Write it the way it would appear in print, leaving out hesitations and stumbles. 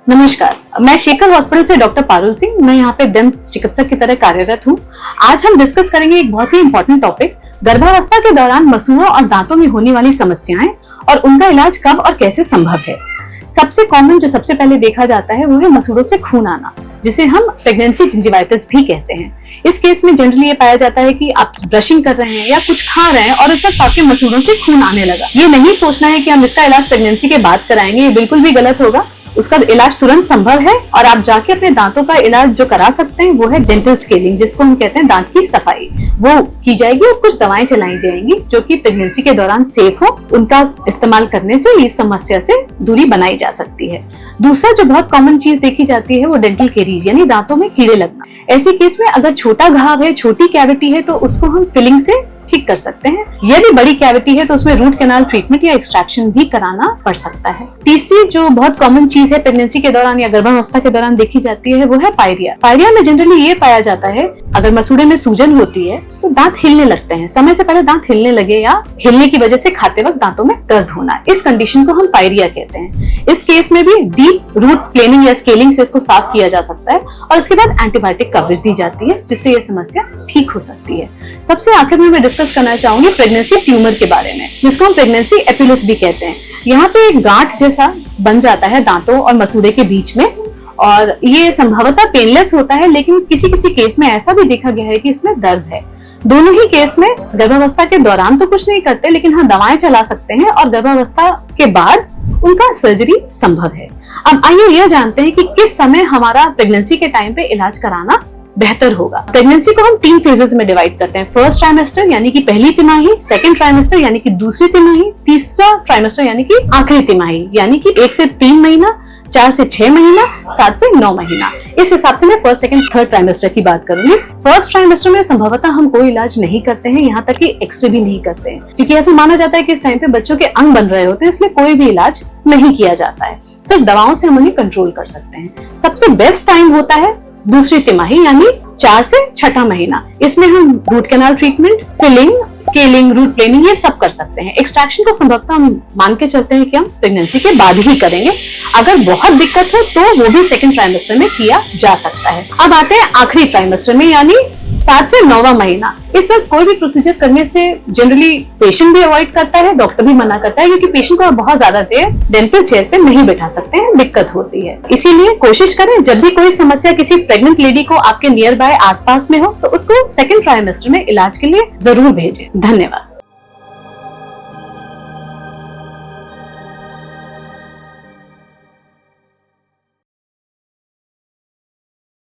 नमस्कार, मैं शेखर हॉस्पिटल से डॉक्टर पारुल सिंह। मैं यहाँ पे दंत चिकित्सक की तरह कार्यरत हूँ। आज हम डिस्कस करेंगे एक बहुत ही इंपॉर्टेंट टॉपिक, गर्भावस्था के दौरान मसूड़ों और दांतों में होने वाली समस्याएं और उनका इलाज कब और कैसे संभव है। सबसे कॉमन जो सबसे पहले देखा जाता है वो है मसूड़ों से खून आना, जिसे हम प्रेगनेंसी जिंजिवाइटिस भी कहते हैं। इस केस में जनरली ये पाया जाता है कि आप ब्रशिंग कर रहे हैं या कुछ खा रहे हैं और उस वक्त आपके मसूड़ों से खून आने लगा। ये नहीं सोचना है कि हम इसका इलाज प्रेगनेंसी के बाद कराएंगे, ये बिल्कुल भी गलत होगा। उसका इलाज तुरंत संभव है और आप जाके अपने दांतों का इलाज जो करा सकते हैं वो है डेंटल स्केलिंग, जिसको हम कहते हैं दांत की सफाई। वो की जाएगी और कुछ दवाएं चलाई जाएंगी जो कि प्रेगनेंसी के दौरान सेफ हो। उनका इस्तेमाल करने से इस समस्या से दूरी बनाई जा सकती है। दूसरा जो बहुत कॉमन चीज देखी जाती है वो डेंटल केरीज यानी दांतों में कीड़े लगना। ऐसे केस में अगर छोटा घाव है, छोटी कैविटी है, तो उसको हम फिलिंग से ठीक कर सकते हैं। यदि बड़ी कैविटी है तो उसमें रूट कैनाल ट्रीटमेंट या एक्सट्रैक्शन भी कराना पड़ सकता है। तीसरी जो बहुत कॉमन चीज है प्रेगनेंसी के दौरान या गर्भावस्था के दौरान देखी जाती है वो है पायरिया। पायरिया में जनरली ये पाया जाता है अगर मसूड़े में सूजन होती है तो दांत हिलने लगते हैं। समय से पहले दांत हिलने लगे या हिलने की वजह से खाते वक्त दांतों में दर्द होना, इस कंडीशन को हम पायरिया कहते हैं। इस केस में भी डीप रूट प्लेनिंग या स्केलिंग से इसको साफ किया जा सकता है और उसके बाद एंटीबायोटिक कवरेज दी जाती है, जिससे ये समस्या ठीक हो सकती है। सबसे आखिर में मैं डिस्कस करना चाहूंगी प्रेगनेंसी ट्यूमर के बारे में, जिसको हम प्रेगनेंसी एपिलस भी कहते हैं। यहाँ पे एक गांठ जैसा बन जाता है दांतों और मसूड़े के बीच में और ये संभवतः पेनलेस होता है, लेकिन किसी किसी केस में ऐसा भी देखा गया है कि इसमें दर्द है। दोनों ही केस में गर्भावस्था के दौरान तो कुछ नहीं करते, लेकिन हाँ दवाएं चला सकते हैं और गर्भावस्था के बाद उनका सर्जरी संभव है। अब आइए यह जानते हैं कि किस समय हमारा प्रेगनेंसी के टाइम पे इलाज कराना बेहतर होगा। प्रेगनेंसी को हम 3 फेजेस में डिवाइड करते हैं। फर्स्ट ट्राइमेस्टर यानी कि पहली तिमाही, सेकंड ट्राइमेस्टर यानी कि दूसरी तिमाही, तीसरा ट्राइमेस्टर यानी कि आखिरी तिमाही, यानी कि 1 से 3 महीना, 4 से 6 महीना, 7 से 9 महीना। इस हिसाब से मैं फर्स्ट, सेकंड, थर्ड ट्राइमेस्टर की बात करूंगी। फर्स्ट ट्राइमेस्टर में संभवतः हम कोई इलाज नहीं करते हैं, यहाँ तक कि एक्सरे भी नहीं करते हैं, क्योंकि ऐसा माना जाता है कि इस टाइम पे बच्चों के अंग बन रहे होते हैं, इसलिए कोई भी इलाज नहीं किया जाता है। सिर्फ दवाओं से हम उन्हें कंट्रोल कर सकते हैं। सबसे बेस्ट टाइम होता है दूसरी तिमाही यानी 4 से 6 महीना। इसमें हम root canal treatment, filling, scaling, root planing ये सब कर सकते हैं। एक्सट्रैक्शन को संभवतः हम मान के चलते हैं कि हम प्रेगनेंसी के बाद ही करेंगे। अगर बहुत दिक्कत हो तो वो भी सेकंड ट्राइमेस्टर में किया जा सकता है। अब आते हैं आखिरी ट्राइमेस्टर में यानी 7 से 9वां महीना। इस वक्त कोई भी प्रोसीजर करने से जनरली पेशेंट भी अवॉइड करता है, डॉक्टर भी मना करता है, क्योंकि पेशेंट को आप बहुत ज्यादा देर डेंटल चेयर पे नहीं बैठा सकते हैं, दिक्कत होती है। इसीलिए कोशिश करें जब भी कोई समस्या किसी प्रेग्नेंट लेडी को आपके नियर बाय आसपास में हो तो उसको सेकंड ट्राइमेस्टर में इलाज के लिए जरूर भेजें। धन्यवाद।